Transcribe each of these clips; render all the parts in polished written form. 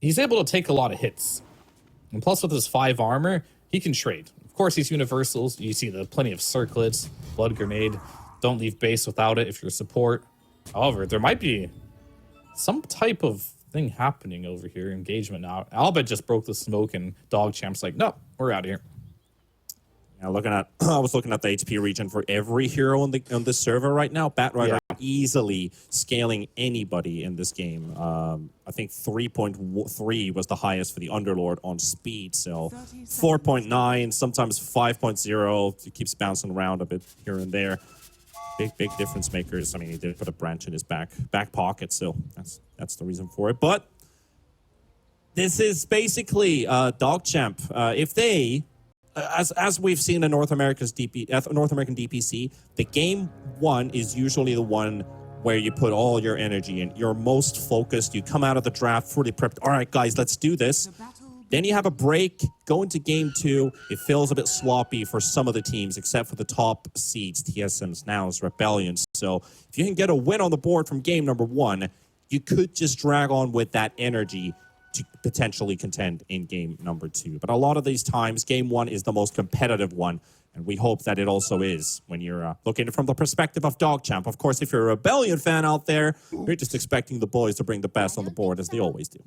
he's able to take a lot of hits. And plus with his 5 armor, he can trade. Of course, these universals, you see the plenty of circlets, blood grenade. Don't leave base without it if you're support. However, there might be some type of thing happening over here. Engagement now. Albert just broke the smoke and DogChamp's like, no, we're out of here. Yeah, I was looking at the HP region for every hero on this server right now. Batrider easily scaling anybody in this game. I think 3.3 was the highest for the Underlord on speed. So 4.9, sometimes 5.0. It keeps bouncing around a bit here and there. Big difference makers. I mean, he did put a branch in his back pocket, so that's the reason for it. But this is basically DogChamp. If they, as we've seen in North American DPC, the game 1 is usually the one where you put all your energy in. You're most focused. You come out of the draft fully prepped. All right, guys, let's do this. Then you have a break, go into game 2. It feels a bit sloppy for some of the teams, except for the top seeds, TSMs, Nouns, Rebellion. So if you can get a win on the board from game number 1, you could just drag on with that energy to potentially contend in game number 2. But a lot of these times, game 1 is the most competitive one, and we hope that it also is when you're looking from the perspective of DogChamp. Of course, if you're a Rebellion fan out there, you're just expecting the boys to bring the best on the board, as they always do.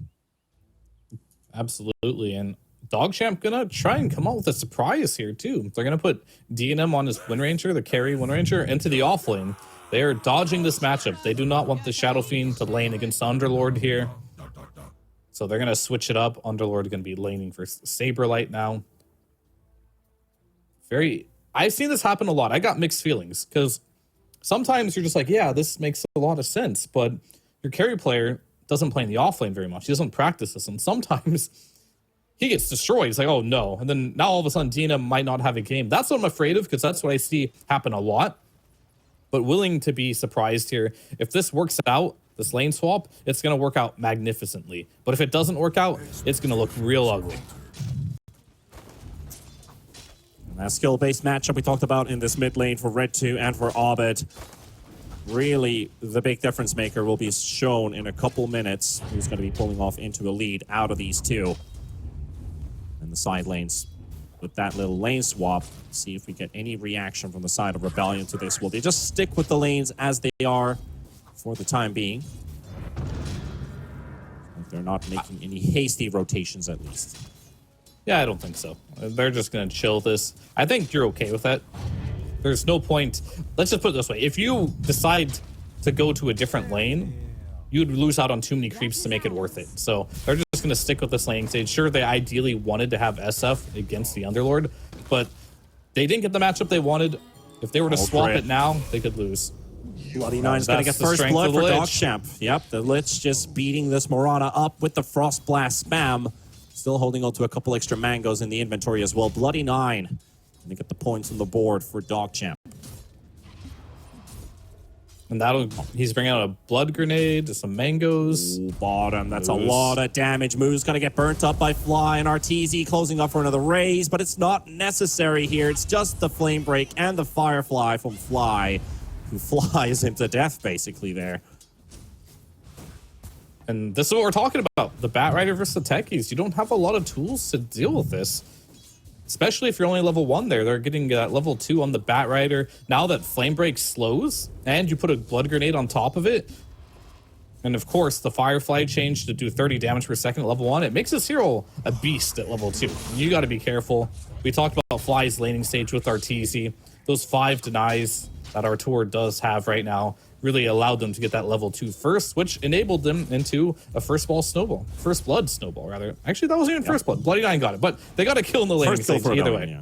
Absolutely, and DogChamp gonna try and come out with a surprise here too. They're gonna put DNM on his Wind Ranger, the carry Wind Ranger, into the off lane. They are dodging this matchup. They do not want the Shadow Fiend to lane against Underlord here. So they're gonna switch it up. Underlord gonna be laning for Saberlight now. I've seen this happen a lot. I got mixed feelings because sometimes you're just like, yeah, this makes a lot of sense, but your carry player doesn't play in the offlane very much. He doesn't practice this, and sometimes he gets destroyed. He's like, oh no. And then now all of a sudden Dina might not have a game. That's what I'm afraid of, because that's what I see happen a lot. But willing to be surprised here. If this works out, this lane swap, it's going to work out magnificently. But if it doesn't work out, it's going to look real ugly. And that skill-based matchup we talked about in this mid lane for Red 2 and for Abed. Really, the big difference maker will be shown in a couple minutes. Who's going to be pulling off into a lead out of these two. And the side lanes with that little lane swap. See if we get any reaction from the side of Rebellion to this. Will they just stick with the lanes as they are for the time being? They're not making any hasty rotations, at least. Yeah, I don't think so. They're just going to chill this. I think you're okay with that. There's no point. Let's just put it this way. If you decide to go to a different lane, you'd lose out on too many creeps to make it worth it. So they're just going to stick with this lane stage. Sure, they ideally wanted to have SF against the Underlord, but they didn't get the matchup they wanted. If they were to swap it now, they could lose. Bloody Nine's going to get first blood for DogChamp. Yep, the Lich just beating this Morana up with the Frost Blast spam. Still holding on to a couple extra mangoes in the inventory as well. Bloody Nine. And they get the points on the board for DogChamp. And he's bringing out a blood grenade, some mangoes. Ooh, bottom. That's a lot of damage. Moo's going to get burnt up by Fly, and RTZ closing up for another raise, but it's not necessary here. It's just the Flame Break and the Firefly from Fly, who flies into death basically there. And this is what we're talking about. The Batrider versus the Techies. You don't have a lot of tools to deal with this. Especially if you're only level 1 there. They're getting that level 2 on the Batrider. Now that Flame Break slows, and you put a Blood Grenade on top of it, and of course the Firefly change to do 30 damage per second at level 1, it makes this hero a beast at level 2. You got to be careful. We talked about Fly's laning stage with Arteezy. Those 5 denies that Artur does have right now really allowed them to get that level 2 first, which enabled them into a first blood snowball, rather. Actually, that wasn't even first blood. Bloody Nine got it, but they got a kill in the laning stage either way. Yeah.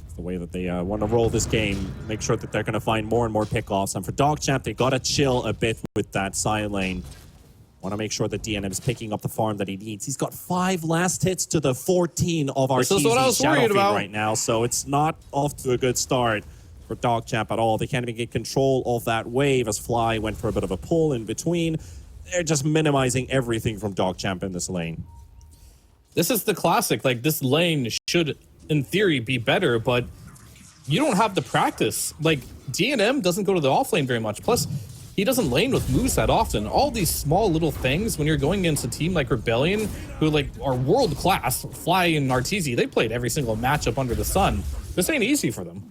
It's the way that they want to roll this game. Make sure that they're going to find more and more pickoffs. And for DogChamp, they got to chill a bit with that side lane. Want to make sure that DNM is picking up the farm that he needs. He's got 5 last hits to the 14 of our TZ Shadow Fiend right now, so it's not off to a good start for DogChamp at all. They can't even get control of that wave as Fly went for a bit of a pull in between. They're just minimizing everything from DogChamp in this lane. This is the classic. Like, this lane should, in theory, be better, but you don't have the practice. Like, DNM doesn't go to the offlane very much. Plus, he doesn't lane with moves that often. All these small little things, when you're going against a team like Rebellion, who like are world class, Fly and Arteezy, they played every single matchup under the sun. This ain't easy for them.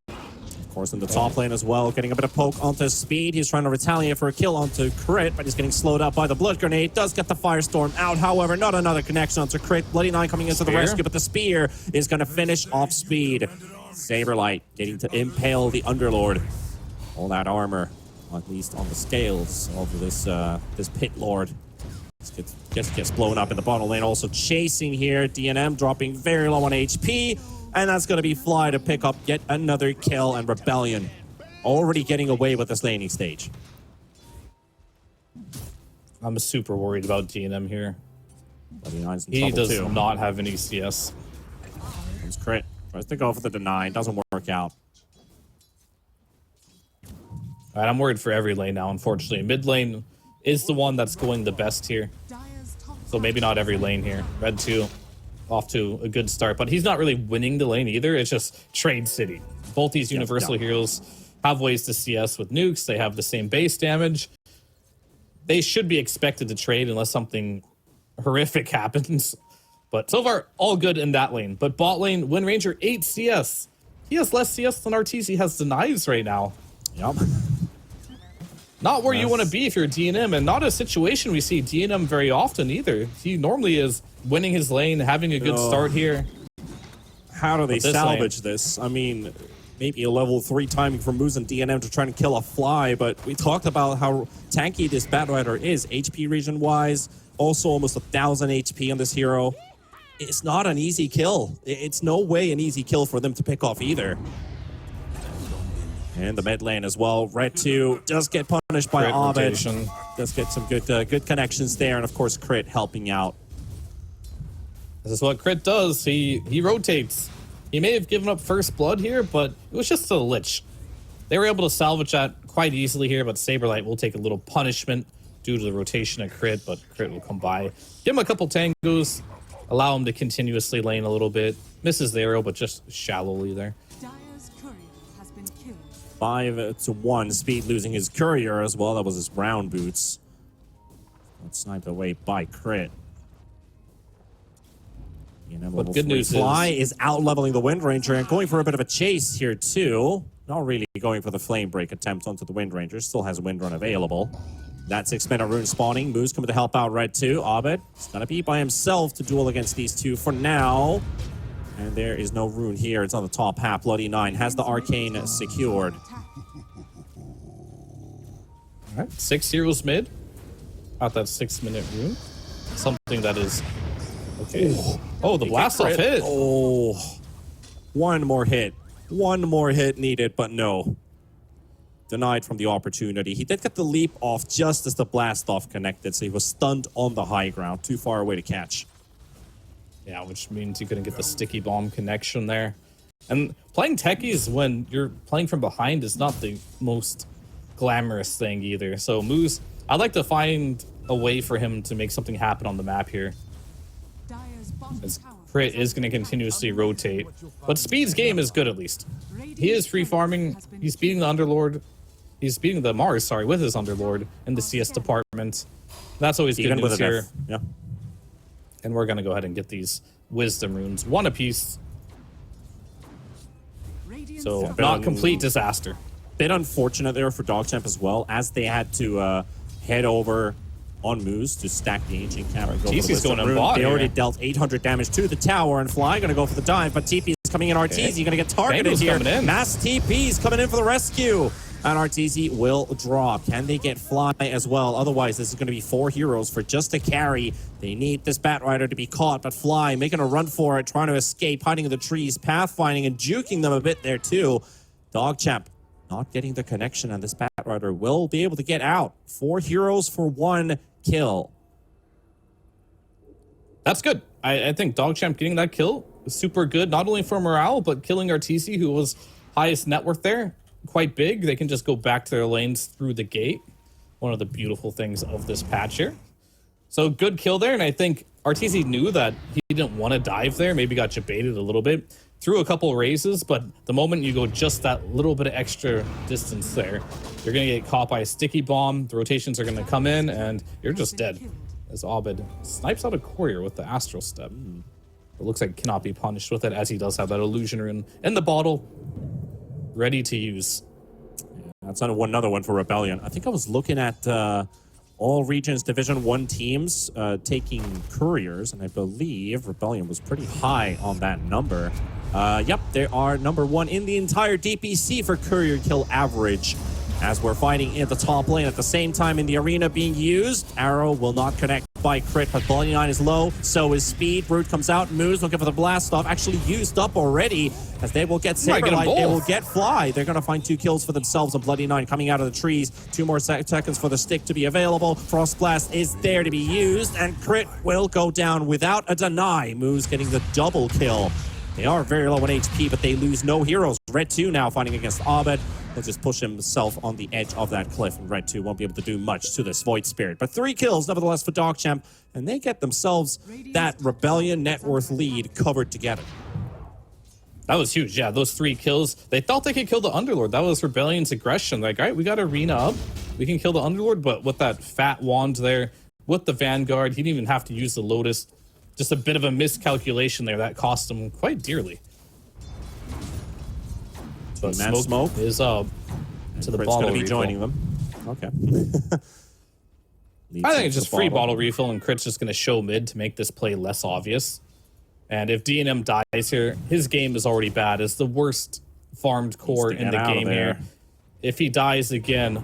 Of course, in the top lane as well, getting a bit of poke onto Speed. He's trying to retaliate for a kill onto Crit, but he's getting slowed up by the Blood Grenade. Does get the Firestorm out, however, not another connection onto Crit. Bloody Nine coming into the rescue, but the Spear is going to finish off Speed. Saberlight getting to impale the Underlord. All that armor, at least on the scales of this Pit Lord. Just gets blown up in the bottom lane. Also chasing here, DNM dropping very low on HP. And that's going to be Fly to pick up yet another kill, and Rebellion already getting away with this laning stage. I'm super worried about DNM here. He does not have any CS. Comes Crit. Tries to go for the deny. Doesn't work out. All right, I'm worried for every lane now, unfortunately. Mid lane is the one that's going the best here. So maybe not every lane here. Red 2 off to a good start, but he's not really winning the lane either. It's just trade city. Both these universal heroes have ways to CS with nukes. They have the same base damage. They should be expected to trade unless something horrific happens. But so far, all good in that lane. But bot lane, Wind Ranger 8 CS. He has less CS than Arteezy has denies right now. Yep. Not where you want to be if you're DNM, and not a situation we see DNM very often either. He normally is winning his lane, having a good start here. How do they salvage this? I mean, maybe a level 3 timing from Moose and DNM to try and kill a Fly, but we talked about how tanky this Batrider is, HP region-wise, also almost 1,000 HP on this hero. It's not an easy kill. It's no way an easy kill for them to pick off either. And the mid lane as well. Red 2 does get punished by Ovid. Does get some good connections there. And of course, Crit helping out. This is what Crit does. He rotates. He may have given up first blood here, but it was just a lich. They were able to salvage that quite easily here, but Saberlight will take a little punishment due to the rotation of Crit, but Crit will come by. Give him a couple tangos. Allow him to continuously lane a little bit. Misses the arrow, but just shallowly there. 5-1. Speed losing his courier as well. That was his round boots. Sniped away by Crit. But good news Fly is out leveling the Wind Ranger and going for a bit of a chase here too. Not really going for the flame break attempt onto the Wind Ranger. Still has Wind Run available. That 6-minute rune spawning. Moose coming to help out Red 2. Abed is going to be by himself to duel against these two for now. And there is no rune here. It's on the top half. Bloody Nine has the arcane secured. All right, 6 heroes mid. Out that 6-minute rune. Something that is okay. Oh, the blast off hit. Oh, one more hit. One more hit needed, but no. Denied from the opportunity. He did get the leap off just as the blast off connected, so he was stunned on the high ground. Too far away to catch. Yeah, which means you couldn't get the sticky bomb connection there. And playing techies when you're playing from behind is not the most glamorous thing either. So Moose, I'd like to find a way for him to make something happen on the map here. As Crit is going to continuously rotate. But Speed's game is good at least. He is free farming. He's beating the Underlord. He's beating the Mars, sorry, with his Underlord in the CS department. That's always good news here. Yeah. And we're going to go ahead and get these Wisdom runes. One apiece. So, not complete disaster. Bit unfortunate there for DogChamp as well, as they had to head over on Moose to stack the Ancient Camp and go for the Wisdom rune. They already dealt 800 damage to the tower, and Fly going to go for the dive, but TP is coming in. Arteezy going to get targeted here. Mass TP's coming in for the rescue. And Arteezy will draw. Can they get Fly as well? Otherwise, this is going to be 4 heroes for just a carry. They need this Batrider to be caught, but Fly making a run for it, trying to escape, hiding in the trees, pathfinding and juking them a bit there too. DogChamp not getting the connection, and this Batrider will be able to get out. 4 heroes for 1 kill. That's good. I think DogChamp getting that kill is super good, not only for morale, but killing Arteezy, who was highest net worth there. Quite big. They can just go back to their lanes through the gate. One of the beautiful things of this patch here. So good kill there, and I think Arteezy knew that he didn't want to dive there, maybe got baited a little bit, threw a couple raises, but the moment you go just that little bit of extra distance there, you're going to get caught by a sticky bomb. The rotations are going to come in, and you're just dead. As Abed snipes out a courier with the Astral Step. It looks like cannot be punished with it, as he does have that illusion rune in the bottle, ready to use. That's another one for Rebellion. I think I was looking at all regions Division 1 teams taking couriers, and I believe Rebellion was pretty high on that number. Yep, they are number 1 in the entire DPC for courier kill average. As we're fighting in the top lane at the same time in the arena being used, Arrow will not connect by crit, but Bloody 9 is low, so is Speed. Brute comes out, moves, looking for the blast off, actually used up already, as they will get Saberlight, they will get Fly. They're going to find 2 kills for themselves, and Bloody 9 coming out of the trees. 2 more seconds for the stick to be available. Frost Blast is there to be used, and crit will go down without a deny. Moose getting the double kill. They are very low on HP, but they lose no heroes. Red 2 now fighting against Abed. He'll just push himself on the edge of that cliff, and Red 2 won't be able to do much to this Void Spirit. But 3 kills, nevertheless, for DogChamp, and they get themselves that Rebellion net worth lead covered together. That was huge. Yeah, those 3 kills. They thought they could kill the Underlord. That was Rebellion's aggression. Like, all right, we got Arena up. We can kill the Underlord, but with that fat wand there, with the Vanguard, he didn't even have to use the Lotus. Just a bit of a miscalculation there. That cost him quite dearly. But smoke is up to the bottle going to be refill. joining them. Okay. I think it's just free bottle refill, and Crit's just going to show mid to make this play less obvious. And if D&M dies here, his game is already bad. It's the worst farmed core in the game here. If he dies again,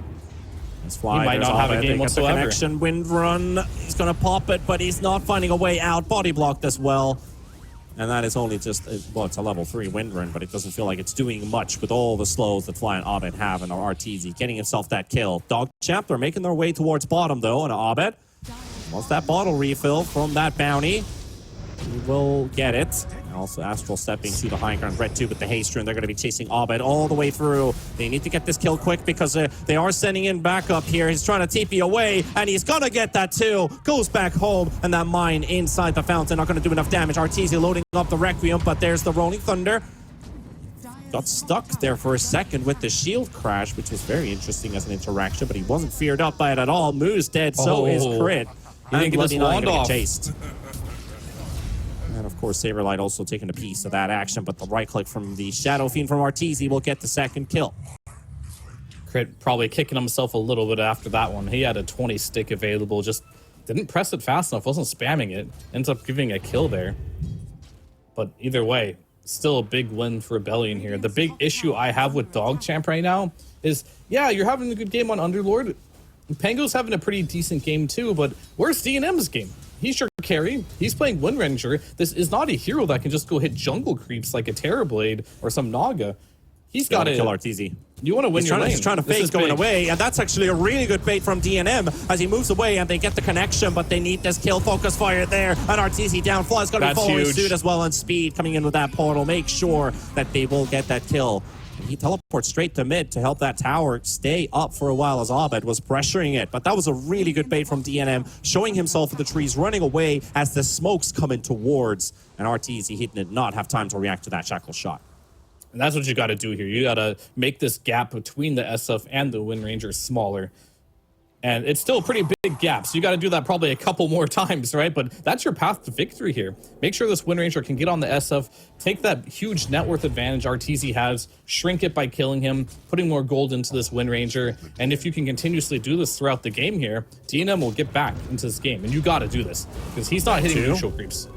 he might not have a game whatsoever. The connection, wind run. He's going to pop it, but he's not finding a way out. Body blocked as well. And that is only just, well, it's a level 3 wind run, but it doesn't feel like it's doing much with all the slows that Fly and Abed have, and our RTZ getting himself that kill. DogChamp, they're making their way towards bottom, though, and Abed wants that bottle refill from that bounty. He will get it. And also Astral stepping to the high ground. Red 2 with the haste rune. They're going to be chasing Abed all the way through. They need to get this kill quick because they are sending in backup here. He's trying to TP away, and he's going to get that too. Goes back home, and that mine inside the fountain not going to do enough damage. Arteezy loading up the Requiem, but there's the Rolling Thunder. Got stuck there for a second with the shield crash, which was very interesting as an interaction, but he wasn't feared up by it at all. Moo's dead, so is Crit. He didn't get his wand off. Chased. And of course, Saberlight also taking a piece of that action, but the right click from the Shadow Fiend from Arteezy will get the second kill. Crit probably kicking himself a little bit after that one. He had a 20 stick available, just didn't press it fast enough, wasn't spamming it. Ends up giving a kill there. But either way, still a big win for Rebellion here. The big issue I have with DogChamp right now is, yeah, you're having a good game on Underlord. Pango's having a pretty decent game too, but where's D&M's game? He's your carry. He's playing Wind Ranger. This is not a hero that can just go hit jungle creeps like a Terrorblade or some Naga. He's got to kill Arteezy. You want to win your lane. He's trying to fake going away, and that's actually a really good bait from D&M as he moves away, and they get the connection, but they need this kill. Focus fire there, and Arteezy down. Fly's going to be following suit as well, and Speed coming in with that portal. Make sure that they will get that kill. And he teleports straight to mid to help that tower stay up for a while as Abed was pressuring it. But that was a really good bait from D&M, showing himself in the trees, running away as the smokes come in towards. And Arteezy, he did not have time to react to that shackle shot. And that's what you got to do here. You got to make this gap between the SF and the Wind Ranger smaller. And it's still a pretty big gap, so you got to do that probably a couple more times, right? But that's your path to victory here. Make sure this Wind Ranger can get on the SF, take that huge net worth advantage Arteezy has, shrink it by killing him, putting more gold into this Wind Ranger. And if you can continuously do this throughout the game here, D&M will get back into this game. And you got to do this, because he's not hitting neutral creeps.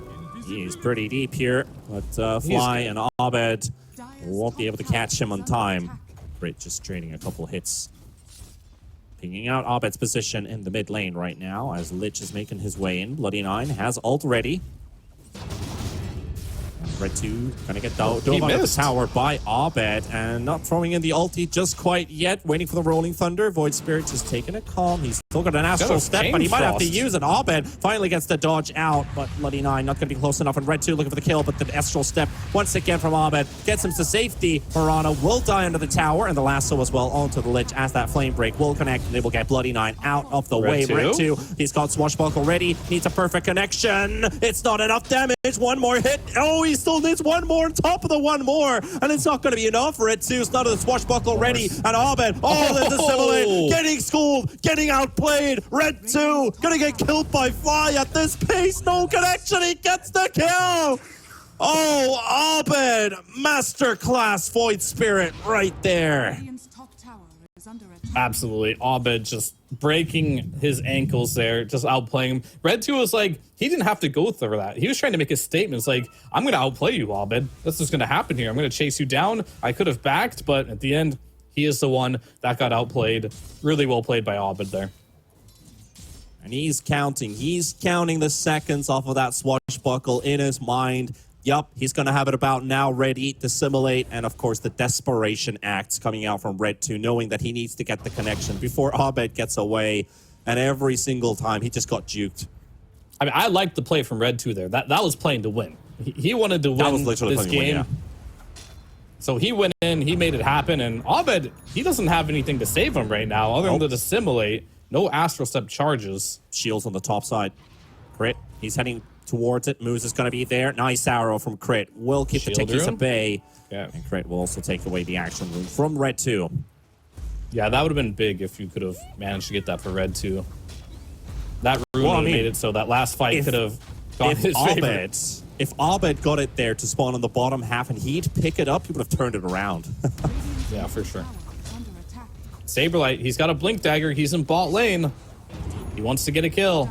He's pretty deep here, but Fly and Abed won't be able to catch him on time. Brit just trading a couple hits. Pinging out Abed's position in the mid lane right now as Lich is making his way in. Bloody 9 has ult ready. Red 2 gonna get dove out of the tower by Abed, and not throwing in the ulti just quite yet, waiting for the rolling thunder. Void Spirit just taking it calm. He's still got an astral step, but he might have to use it. Abed finally gets the dodge out, but Bloody Nine not gonna be close enough, and Red 2 looking for the kill, but the astral step once again from Abed gets him to safety. Piranha will die under the tower, and the lasso as well onto the lich as that flame break will connect, and they will get Bloody Nine out of the way. Red 2, he's got Swashbuckle ready, needs a perfect connection. It's not enough damage. One more hit. Oh, he still needs one more on top of the one more, and it's not going to be enough. Red 2's not of the Swashbuckle ready, and Abed, the dissimulate, getting schooled, getting outplayed. Red 2 gonna get killed by Fly at this pace. No connection. He gets the kill. Oh, Abed, masterclass Void Spirit right there. Absolutely. Abed just breaking his ankles there, just outplaying him. Red 2 was like, he didn't have to go through that. He was trying to make a statement. It's like, I'm going to outplay you, Abed. That's what's going to happen here. I'm going to chase you down. I could have backed, but at the end, he is the one that got outplayed. Really well played by Abed there. And he's counting. He's counting the seconds off of that Swashbuckle in his mind. Yup, he's going to have it about now, ready to simulate, and of course the desperation acts coming out from Red 2, knowing that he needs to get the connection before Abed gets away, and every single time he just got juked. I mean, I liked the play from Red 2 there. That was playing to win. He wanted to win this game. Yeah. So he went in, he made it happen, and Abed, he doesn't have anything to save him right now other than to dissimulate. No Astral Step charges. Shields on the top side. Crit, he's heading towards it. Moose is going to be there. Nice arrow from Crit. Will keep the tickies at bay. Yeah. And Crit will also take away the action rune from Red 2. Yeah, that would have been big if you could have managed to get that for Red 2. That rune would have made it so that last fight could have gone his favor. If Abed got it there to spawn on the bottom half and he'd pick it up, he would have turned it around. Yeah, for sure. Saberlight, he's got a Blink Dagger. He's in bot lane. He wants to get a kill.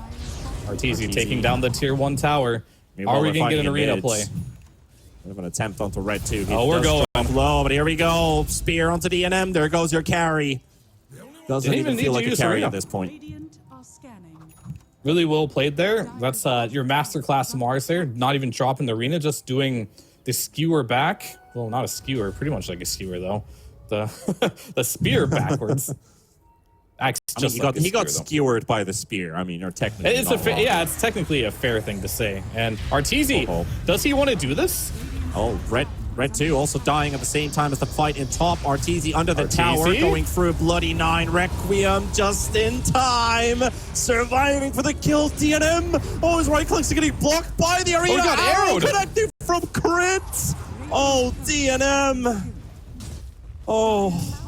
Arteezy taking down the tier 1 tower. Are we going to get an arena play? We have an attempt onto Red 2. We're going. Low, but here we go. Spear onto DNM. There goes your carry. Doesn't even feel like a carry at this point. Really well played there. That's your masterclass Mars there. Not even dropping the arena, just doing the skewer back. Well, not a skewer. Pretty much like a skewer, though. The spear backwards. He got skewered by the spear. I mean, or technically, it's technically a fair thing to say. And Arteezy, does he want to do this? Oh, Red 2 also dying at the same time as the fight in top. Arteezy under the tower, going through Bloody Nine. Requiem just in time, surviving for the kill. DNM. Oh, his right clicks are getting blocked by the arena. Oh, he got arrowed. Connecting from Crit. Oh, DNM. Oh.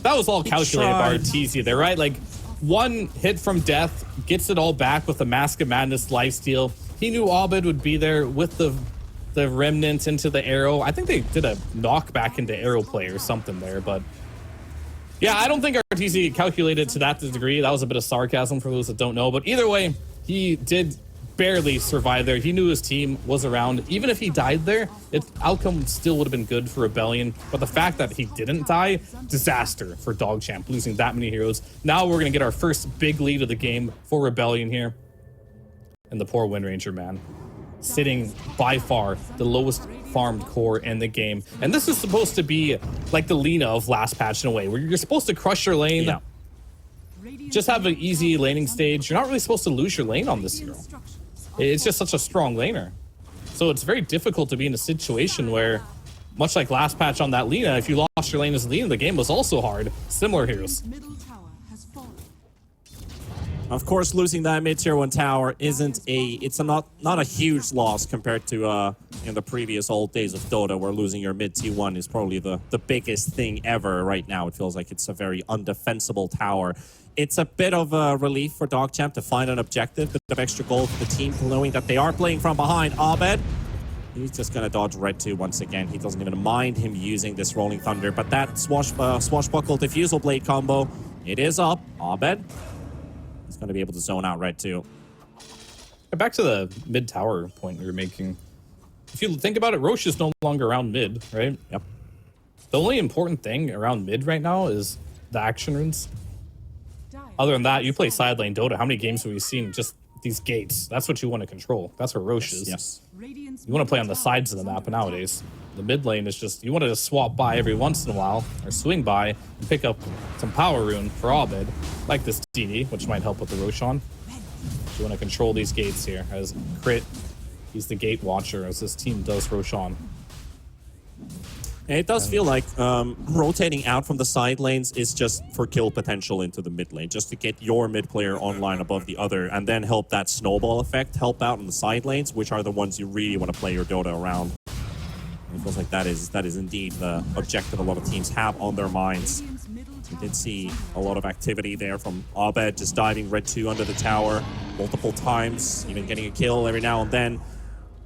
That was all calculated by Arteezy there, right? Like, one hit from death gets it all back with the Mask of Madness lifesteal. He knew Abed would be there with the remnant into the arrow. I think they did a knockback into arrow play or something there, but yeah, I don't think Arteezy calculated to that degree. That was a bit of sarcasm for those that don't know, but either way, he did barely survive there. He knew his team was around. Even if he died there, its outcome still would have been good for Rebellion. But the fact that he didn't die, disaster for DogChamp, losing that many heroes. Now we're going to get our first big lead of the game for Rebellion here. And the poor Wind Ranger, man. Sitting by far the lowest farmed core in the game. And this is supposed to be like the Lina of last patch in a way, where you're supposed to crush your lane. Yeah. Just have an easy laning stage. You're not really supposed to lose your lane on this hero. It's just such a strong laner. So it's very difficult to be in a situation where, much like last patch on that Lina, if you lost your lane as Lina, the game was also hard. Similar heroes. Of course, losing that mid-tier 1 tower it's not a huge loss compared to in the previous old days of Dota, where losing your mid-tier 1 is probably the biggest thing ever. Right now, it feels like it's a very undefensible tower. It's a bit of a relief for DogChamp to find an objective, bit of extra gold for the team, knowing that they are playing from behind. Abed, he's just going to dodge Red 2 once again. He doesn't even mind him using this Rolling Thunder, but that Swashbuckle Diffusal Blade combo, it is up. Abed is going to be able to zone out Red 2. Back to the mid-tower point we were making. If you think about it, Roche is no longer around mid, right? Yep. The only important thing around mid right now is the action runes. Other than that, you play side lane Dota. How many games have we seen just these gates. That's what you want to control. That's where Roche is. Yes. You want to play on the sides of the map nowadays. The mid lane is just, you want to just swap by every once in a while, or swing by, and pick up some power rune for Abed, like this DD, which might help with the Roshan. You want to control these gates here, as Crit, he's the gate watcher, as this team does Roshan. And it does feel like rotating out from the side lanes is just for kill potential into the mid lane, just to get your mid player online above the other, and then help that snowball effect help out in the side lanes, which are the ones you really want to play your Dota around. And it feels like that is indeed the objective a lot of teams have on their minds. We did see a lot of activity there from Abed, just diving red 2 under the tower multiple times, even getting a kill every now and then.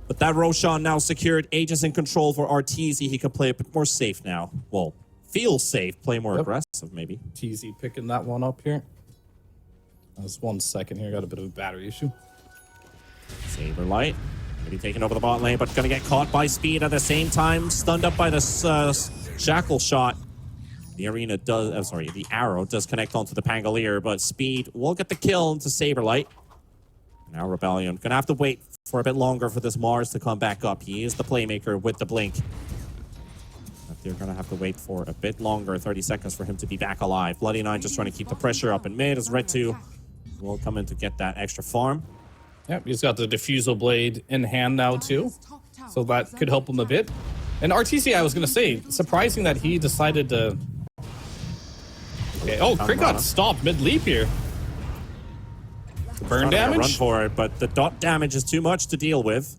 But that Roshan now secured, Aegis in control for Arteezy. He can play a bit more safe now. Well, feel safe, play more aggressive maybe. TZ picking that one up here. Just 1 second here, got a bit of a battery issue. Saberlight, maybe taking over the bot lane, but gonna get caught by Speed at the same time. Stunned up by the Shackle shot. The arena does, the arrow does connect onto the Pangolier, but Speed will get the kill into Saberlight. Now Rebellion gonna have to wait for a bit longer for this Mars to come back up. He is the playmaker with the blink. But they're gonna have to wait for a bit longer, 30 seconds for him to be back alive. Bloody Nine just trying to keep the pressure up in mid as Red 2 will come in to get that extra farm. Yep, he's got the Diffusal Blade in hand now too, so that could help him a bit. And RTC, I was gonna say, surprising that he decided to... Okay, oh, Crit got stopped mid-leap here. Burn damage? Run for it, but the dot damage is too much to deal with.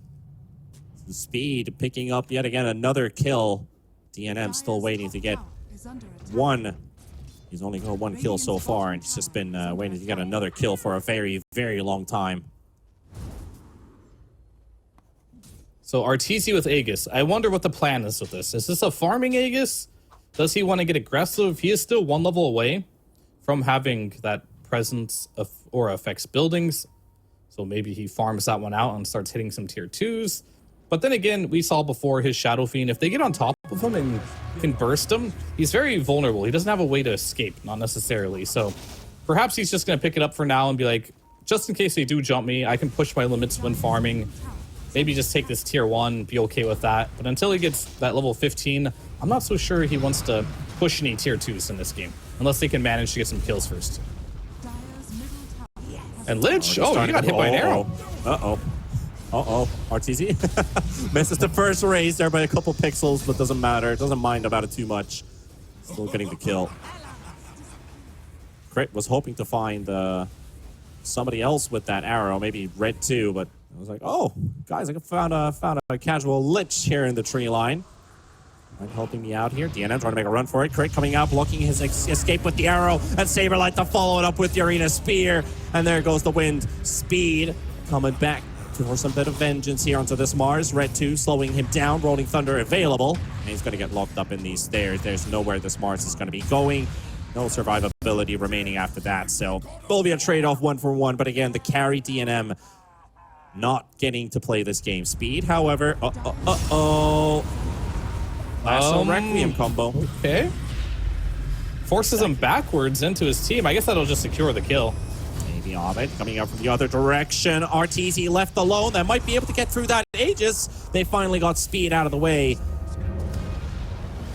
Speed picking up yet again another kill. DNM still waiting to get one. He's only got 1 kill so far, and he's just been waiting to get another kill for a very, very long time. So Arteezy with Aegis. I wonder what the plan is with this. Is this a farming Aegis? Does he want to get aggressive? He is still 1 level away from having that presence of aura affects buildings, so maybe he farms that one out and starts hitting some tier 2s. But then again, we saw before his Shadow Fiend, if they get on top of him and can burst him, he's very vulnerable. He doesn't have a way to escape, not necessarily. So perhaps he's just going to pick it up for now and be like, just in case they do jump me, I can push my limits when farming. Maybe just take this tier 1, be okay with that. But until he gets that level 15, I'm not so sure he wants to push any tier 2s in this game, unless they can manage to get some kills first. And Lich, he got hit by an arrow. RTZ misses the first raise there by a couple pixels, but doesn't matter. Doesn't mind about it too much. Still getting the kill. Crit was hoping to find somebody else with that arrow, maybe Red 2, but I was like, oh, guys, I found a casual Lich here in the tree line. Helping me out here. DNM trying to make a run for it. Crit coming out, blocking his escape with the arrow, and Saberlight to follow it up with the Arena Spear. And there goes the wind. Speed coming back for some bit of vengeance here onto this Mars. Red 2 slowing him down. Rolling Thunder available. And he's going to get locked up in these stairs. There's nowhere this Mars is going to be going. No survivability remaining after that. So will be a trade-off 1-for-1. But again, the carry DNM not getting to play this game. Speed, however, Lasso Requiem combo. Okay. Forces him backwards into his team. I guess that'll just secure the kill. Maybe Abed coming out from the other direction. Arteezy left alone. That might be able to get through that Aegis. They finally got Speed out of the way.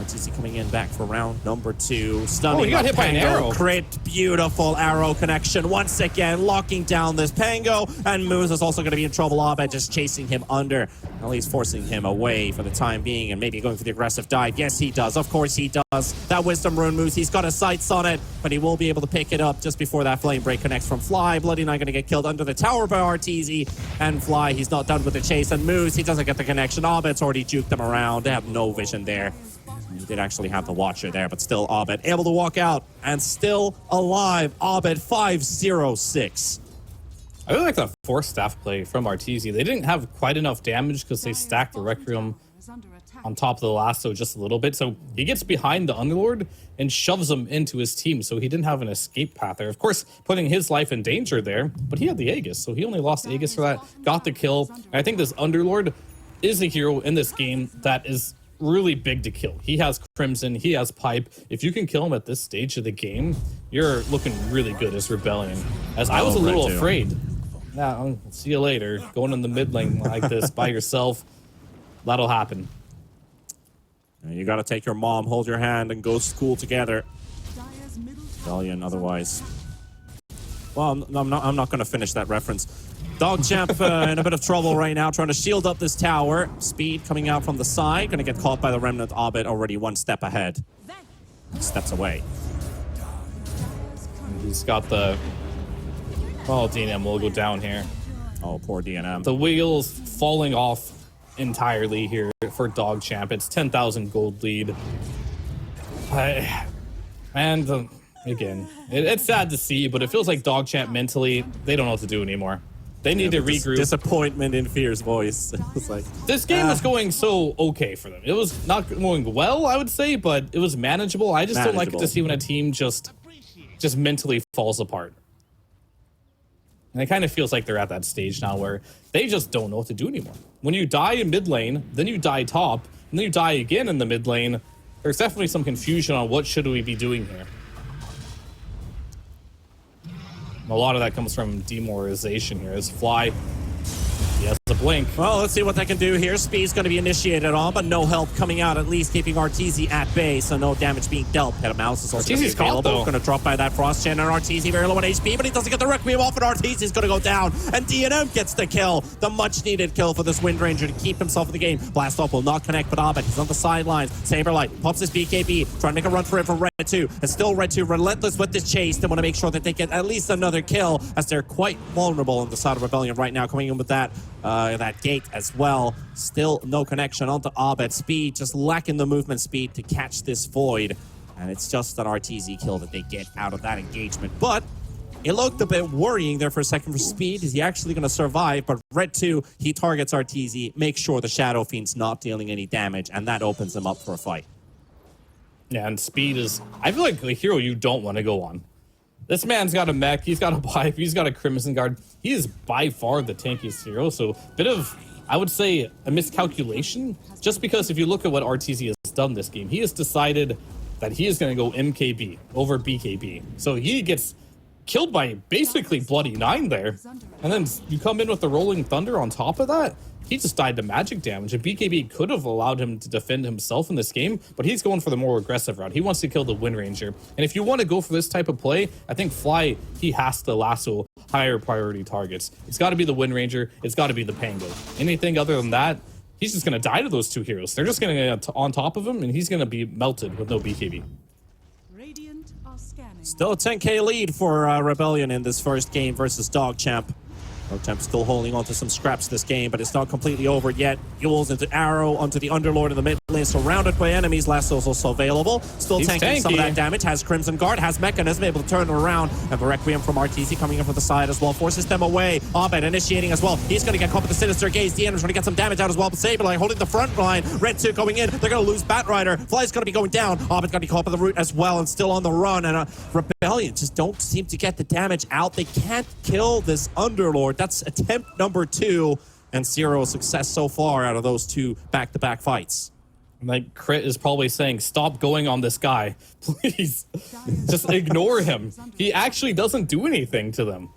Arteezy coming in back for round number 2. Stunning. He got hit by an arrow. Crit. Beautiful arrow connection. Once again, locking down this Pango. And Moose is also going to be in trouble. Abed just chasing him under. At least forcing him away for the time being. And maybe going for the aggressive dive. Yes, he does. Of course he does. That Wisdom Rune Moose. He's got his sights on it. But he will be able to pick it up just before that Flame Break connects from Fly. Bloody Knight going to get killed under the tower by Arteezy. And Fly, he's not done with the chase. And Moose, he doesn't get the connection. Abed's already juked them around. They have no vision there. He did actually have the Watcher there, but still Abed able to walk out and still alive. Abed 5-0-6. I really like that Force Staff play from Arteezy. They didn't have quite enough damage because they stacked the Requiem on top of the lasso just a little bit. So he gets behind the Underlord and shoves him into his team. So he didn't have an escape path there. Of course, putting his life in danger there, but he had the Aegis. So he only lost Aegis for that, got the kill. And I think this Underlord is a hero in this game that is really big to kill. He has Crimson, he has Pipe. If you can kill him at this stage of the game, you're looking really good as Rebellion. As I was a little afraid nah, I'll see you later. Going in the mid lane like this by yourself, that'll happen. You got to take your mom, hold your hand, and go to school together. Rebellion, otherwise. Well, I'm not going to finish that reference. DogChamp in a bit of trouble right now, trying to shield up this tower. Speed coming out from the side, going to get caught by the Remnant Abed, already one step ahead. Steps away. He's got the... Oh, DNM will go down here. Oh, poor DNM. The wheels falling off entirely here for DogChamp. It's 10,000 gold lead. Again, it's sad to see, but it feels like DogChamp mentally, they don't know what to do anymore. They need to regroup. Disappointment in Fear's voice. It's like, this game was going so okay for them. It was not going well, I would say, but it was manageable. I just don't like it to see when a team just mentally falls apart. And it kind of feels like they're at that stage now where they just don't know what to do anymore. When you die in mid lane, then you die top, and then you die again in the mid lane, there's definitely some confusion on what should we be doing here. A lot of that comes from demoralization here as Fly, he has a blink. Well, let's see what they can do here. Speed's going to be initiated on, but no help coming out, at least keeping RTZ at bay, so no damage being dealt. Mouse is also RTZ's caught, though. Going to drop by that Frost Gen, and RTZ very low on HP, but he doesn't get the Requiem off, and RTZ's going to go down, and DNM gets the kill. The much-needed kill for this Wind Ranger to keep himself in the game. Blast off will not connect, but Abed, he's on the sidelines. Saberlight pops his BKB, trying to make a run for it from Red 2. And still Red 2 relentless with this chase. They want to make sure that they get at least another kill, as they're quite vulnerable on the side of Rebellion right now, coming in with that gate as well. Still no connection onto Abed. Speed just lacking the movement speed to catch this Void. And it's just an RTZ kill that they get out of that engagement. But it looked a bit worrying there for a second for Speed. Is he actually going to survive? But Red 2, he targets RTZ, makes sure the Shadow Fiend's not dealing any damage, and that opens him up for a fight. Yeah, and Speed is... I feel like a hero you don't want to go on. This man's got a mech, he's got a pipe, he's got a Crimson Guard. He is by far the tankiest hero, so bit of, I would say, a miscalculation. Just because if you look at what RTZ has done this game, he has decided that he is going to go MKB over BKB. So he gets killed by basically Bloody 9 there. And then you come in with the Rolling Thunder on top of that. He just died to magic damage, and BKB could have allowed him to defend himself in this game, but he's going for the more aggressive route. He wants to kill the Wind Ranger. And if you want to go for this type of play, I think Fly, he has to lasso higher priority targets. It's got to be the Wind Ranger. It's got to be the Pango. Anything other than that, he's just going to die to those two heroes. They're just going to get on top of him, and he's going to be melted with no BKB. Still a 10k lead for Rebellion in this first game versus DogChamp. DogChamp still holding on to some scraps this game, but it's not completely over yet. Yules into Arrow, onto the Underlord in the mid lane, surrounded by enemies. Lasso's also available. Still tanking some of that damage. Has Crimson Guard, has Mechanism, able to turn it around. And the Requiem from RTZ coming in from the side as well. Forces them away. Abed initiating as well. He's going to get caught with the Sinister Gaze. The enemy's trying to get some damage out as well. But Saberlight holding the front line. Red 2 going in. They're going to lose Batrider. Fly's going to be going down. Abed's going to be caught by the root as well and still on the run. And Rebellion just don't seem to get the damage out. They can't kill this Underlord. That's attempt number 2, and 0 success so far out of those two back-to-back fights. Like, Crit is probably saying, stop going on this guy. Please, just ignore him. He actually doesn't do anything to them.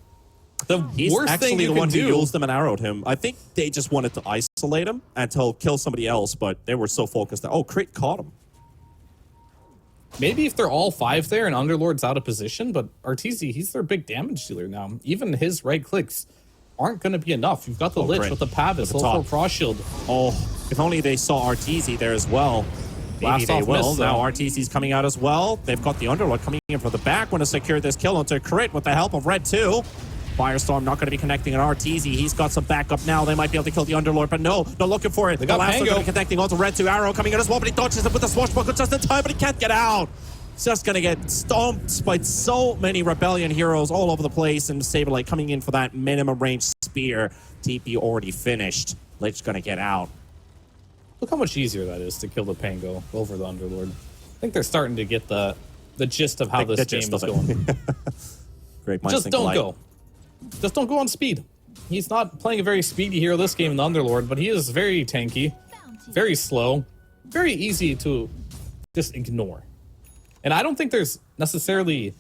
He's worst actually thing you the can one who do, used them and arrowed him. I think they just wanted to isolate him and to kill somebody else, but they were so focused that, oh, Crit caught him. Maybe if they're all 5 there and Underlord's out of position, but RTZ, he's their big damage dealer now. Even his right clicks aren't going to be enough. You've got the Lich with the Pavis, level 4 Frost Shield. Oh, if only they saw RTZ there as well. Maybe they will. Now RTZ's coming out as well. They've got the Underlord coming in from the back. Want to secure this kill onto Crit with the help of Red 2. Firestorm not going to be connecting on RTZ. He's got some backup now. They might be able to kill the Underlord, but no, not looking for it. They got the last Pango. going to be connecting onto Red 2. Arrow coming in as well, but he dodges it with the swashbuckle just in time, but he can't get out. He's just going to get stomped by so many Rebellion heroes all over the place, and Saberlight coming in for that minimum range spear. TP already finished. Lich going to get out. Look how much easier that is to kill the Pango over the Underlord. I think they're starting to get the gist of how this game is going. Great minds Just don't go. Just don't go on speed. He's not playing a very speedy hero this game in the Underlord, but he is very tanky, very slow, very easy to just ignore. And I don't think there's necessarily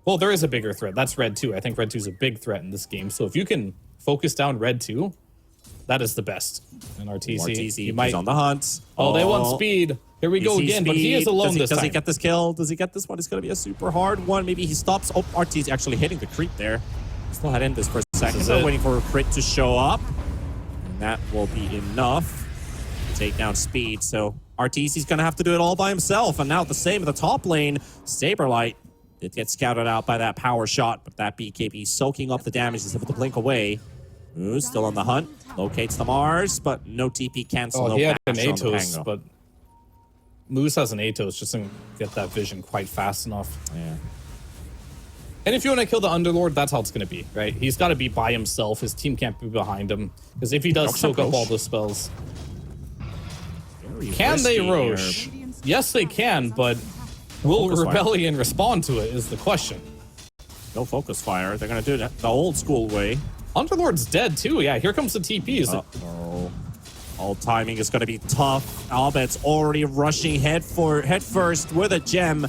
Well, there is a bigger threat. That's Red 2. I think Red 2 is a big threat in this game. So if you can focus down Red 2, that is the best. And RTC, he's on the hunt. Oh, they want speed. Here we go again, but he is alone this time. Does he get this kill? Does he get this one? It's going to be a super hard one. Maybe he stops. Oh, RTC actually hitting the creep there. Still had in this for a second. They're waiting for a crit to show up. And that will be enough to take down speed. So RTC's going to have to do it all by himself. And now the same in the top lane. Saberlight did get scouted out by that power shot, but that BKB soaking up the damage. He's able to blink away. Ooh, still on the hunt. Locates the Mars, but no TP cancel. Oh, he had an Atos, but Moose has an Atos, just didn't get that vision quite fast enough. Yeah. And if you want to kill the Underlord, that's how it's going to be, right? He's got to be by himself. His team can't be behind him. Because if he does soak up all the spells... Can they Roche? Yes, they can, but will Rebellion respond to it is the question. No focus fire. They're going to do it the old school way. Underlord's dead too. Yeah, here comes the TPs. Uh-oh. All timing is going to be tough. Abed's already rushing head first with a gem.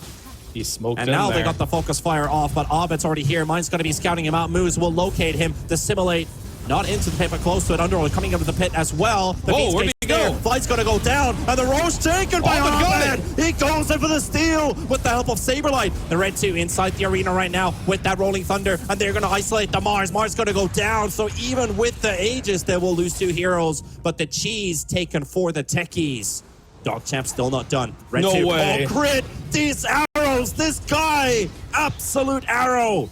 He smoked and in now there. They got the focus fire off, but Abed's already here. Mine's going to be scouting him out. Moose will locate him, dissimulate. Not into the pit, but close to it. Underlord coming into the pit as well. Whoa, where'd he go? Flight's going to go down, and the Roche taken by Abed. He goes in for the steal with the help of Saberlight. The Red 2 inside the arena right now with that Rolling Thunder, and they're going to isolate the Mars. Mars going to go down, so even with the Aegis, they will lose 2 heroes, but the cheese taken for the techies. DogChamp still not done. Red 2. Way. Oh, crit! These arrows! This guy! Absolute arrow!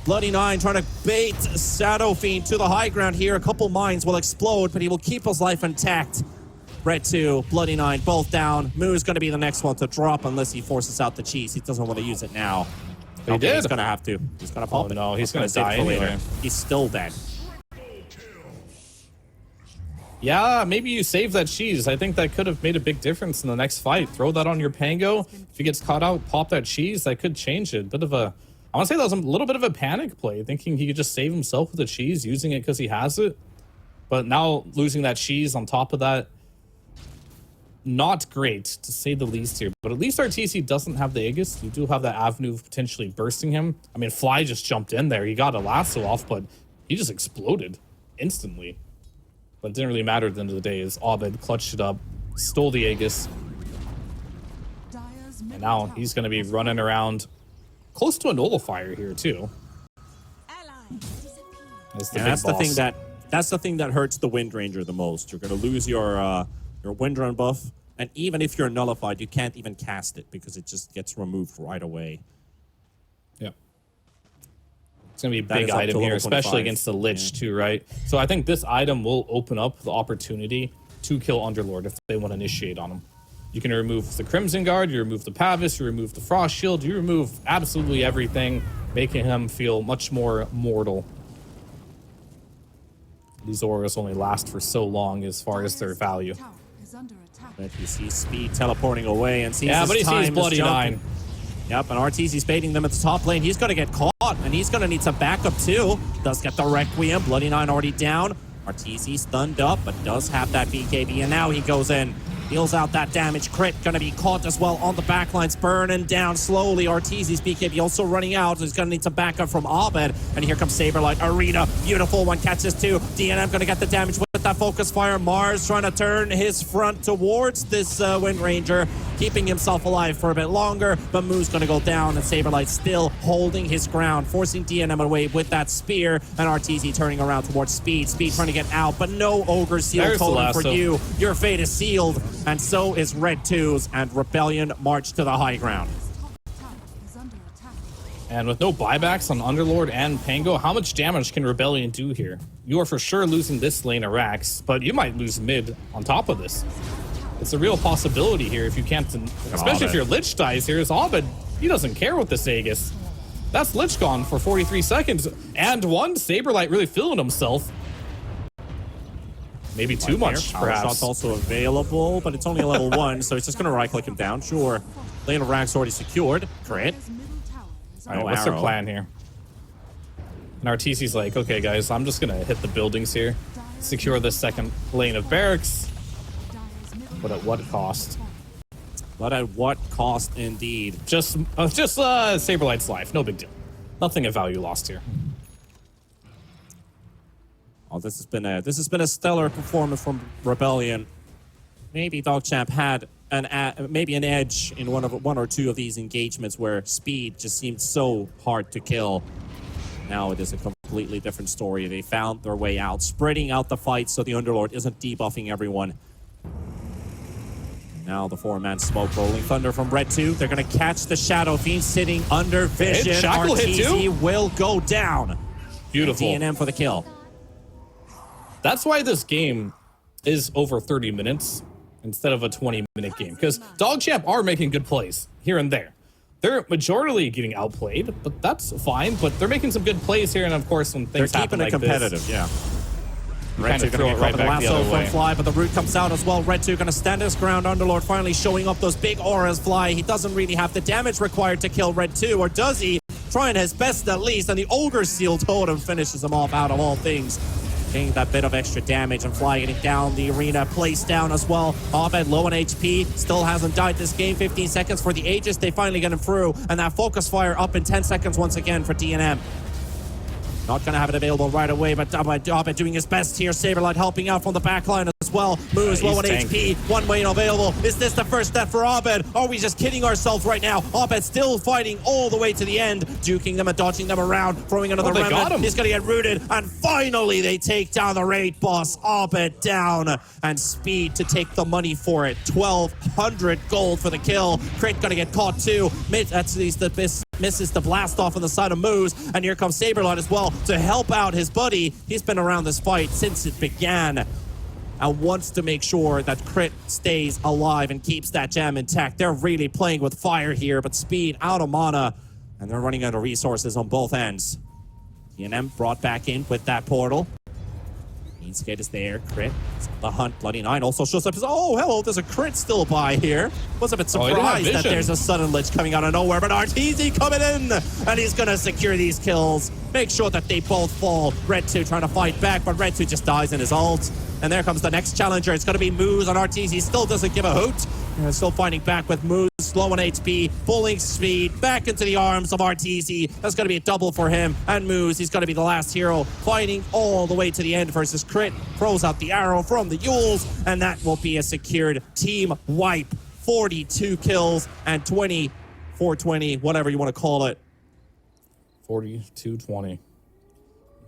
Bloody Nine trying to bait Shadow Fiend to the high ground here. A couple mines will explode, but he will keep his life intact. Red 2, Bloody Nine, both down. Moo's going to be the next one to drop unless he forces out the cheese. He doesn't want to use it now. He did. He's going to have to. He's going to pop it. No, he's going to die anyway. He's still dead. Yeah, maybe you save that cheese. I think that could have made a big difference in the next fight. Throw that on your Pango. If he gets caught out, pop that cheese. That could change it. Bit of a... I want to say that was a little bit of a panic play, thinking he could just save himself with the cheese, using it because he has it. But now losing that cheese on top of that, not great, to say the least here. But at least RTC doesn't have the Aegis. You do have that avenue of potentially bursting him. I mean, Fly just jumped in there. He got a lasso off, but he just exploded instantly. But it didn't really matter at the end of the day, as Abed clutched it up, stole the Aegis. And now he's going to be running around close to a nullifier here too. That's the thing that hurts the Wind Ranger the most. You're going to lose your Wind Run buff, and even if you're nullified, you can't even cast it because it just gets removed right away. Yeah, it's going to be a big item here, especially against the Lich too, right? So I think this item will open up the opportunity to kill Underlord if they want to initiate on him. You can remove the Crimson Guard, you remove the Pavis, you remove the Frost Shield, you remove absolutely everything, making him feel much more mortal. These auras only last for so long as far as their value. But he sees speed teleporting away and sees but he sees Bloody Nine. Yep, and RTC's baiting them at the top lane. He's going to get caught, and he's going to need some backup too. Does get the Requiem. Bloody Nine already down. RTC stunned up, but does have that BKB, and now he goes in. Deals out that damage. Crit going to be caught as well on the backlines, burning down slowly. Arteezy's BKB also running out. So he's going to need some backup from Abed. And here comes Saberlight. Arena, beautiful one, catches 2. DNM going to get the damage with that focus fire. Mars trying to turn his front towards this Wind Ranger, keeping himself alive for a bit longer. But Moo's going to go down, and Saberlight still holding his ground, forcing DNM away with that spear. And Arteezy turning around towards Speed. Speed trying to get out, but no Ogre Seal totem for you. Your fate is sealed. And so is Red 2's, and Rebellion march to the high ground. And with no buybacks on Underlord and Pango, how much damage can Rebellion do here? You are for sure losing this lane of Rax, but you might lose mid on top of this. It's a real possibility here if you can't, especially if your Lich dies here. Is Abed, he doesn't care with this Aegis. That's Lich gone for 43 seconds, and one Saberlight really feeling himself. Maybe too much, perhaps. Shot's also available, but it's only a level 1, so it's just going to right-click him down. Sure. Lane of Rax already secured. Crit. All right, what's their plan here? And RTC's like, okay, guys, I'm just going to hit the buildings here. Secure this second lane of barracks. But at what cost? But at what cost, indeed? Just Saberlight's life. No big deal. Nothing of value lost here. Oh, this has been a stellar performance from Rebellion. Maybe DogChamp had maybe an edge in one or two of these engagements where speed just seemed so hard to kill. Now it is a completely different story. They found their way out, spreading out the fight so the Underlord isn't debuffing everyone. Now the 4-man smoke rolling thunder from Red 2. They're going to catch the Shadow Fiend sitting under vision. RTZ will go down. Beautiful. DNM for the kill. That's why this game is over 30 minutes instead of a 20-minute game. Because DogChamp are making good plays here and there. They're majorly getting outplayed, but that's fine. But they're making some good plays here. And of course, when things happen like this... They're keeping it competitive, yeah. Red 2 going to get right back the other way. Fly, but the root comes out as well. Red 2 going to stand his ground. Underlord finally showing up those big auras fly. He doesn't really have the damage required to kill Red 2, or does he? Trying his best at least, and the Ogre Seal Totem finishes him off out of all things. Getting that bit of extra damage, and Fly getting down the arena, placed down as well. Abed low on HP, still hasn't died this game. 15 seconds for the Aegis, they finally get him through, and that Focus Fire up in 10 seconds once again for DNM. Not going to have it available right away, but Abed doing his best here. Saberlight helping out from the backline as well. Moves low on HP, one way available. Is this the first step for Abed? Are we just kidding ourselves right now? Abed still fighting all the way to the end, duking them and dodging them around, throwing another remnant. He's going to get rooted, and finally they take down the raid boss. Abed down, and Speed to take the money for it. 1,200 gold for the kill. Crit going to get caught too. That's the misses the blast off on the side of Moose, and here comes Saberlight as well to help out his buddy. He's been around this fight since it began and wants to make sure that Crit stays alive and keeps that gem intact. They're really playing with fire here, but Speed out of mana, and they're running out of resources on both ends. DNM brought back in with that portal. Skate is there. Crit. The hunt. Bloody Nine also shows up. Oh, hello. There's a Crit still by here. Was a bit surprised that there's a sudden lich coming out of nowhere, but RTZ coming in, and he's going to secure these kills. Make sure that they both fall. Red 2 trying to fight back, but Red 2 just dies in his ult. And there comes the next challenger. It's going to be Moose, and RTZ still doesn't give a hoot. They're still fighting back with Moose. Low on HP, pulling Speed back into the arms of RTZ. That's going to be a double for him. And Moose, he's going to be the last hero, fighting all the way to the end versus Crit. Throws out the arrow from the Yules, and that will be a secured team wipe. 42 kills and 420, whatever you want to call it. 42-20.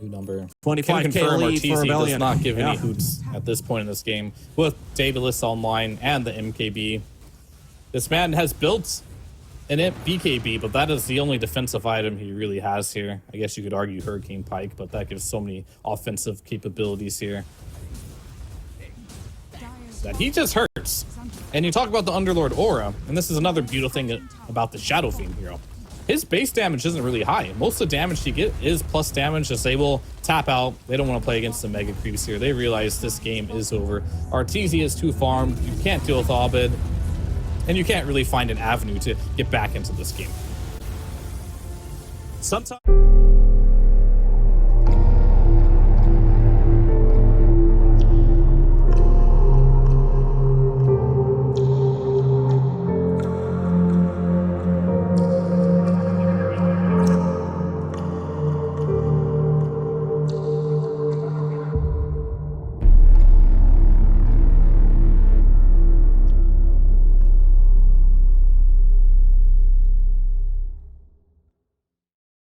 New number. 25k lead for Rebellion. Does not give any hoots at this point in this game. With Daedalus online and the MKB. This man has built an BKB, but that is the only defensive item he really has here. I guess you could argue Hurricane Pike, but that gives so many offensive capabilities here that he just hurts. And you talk about the Underlord aura, and this is another beautiful thing about the Shadow Fiend hero. His base damage isn't really high. Most of the damage you get is plus damage, as they will tap out. They don't want to play against the Mega Creeps here. They realize this game is over. RTZ is too farmed. You can't deal with Abed. And you can't really find an avenue to get back into this game. Sometimes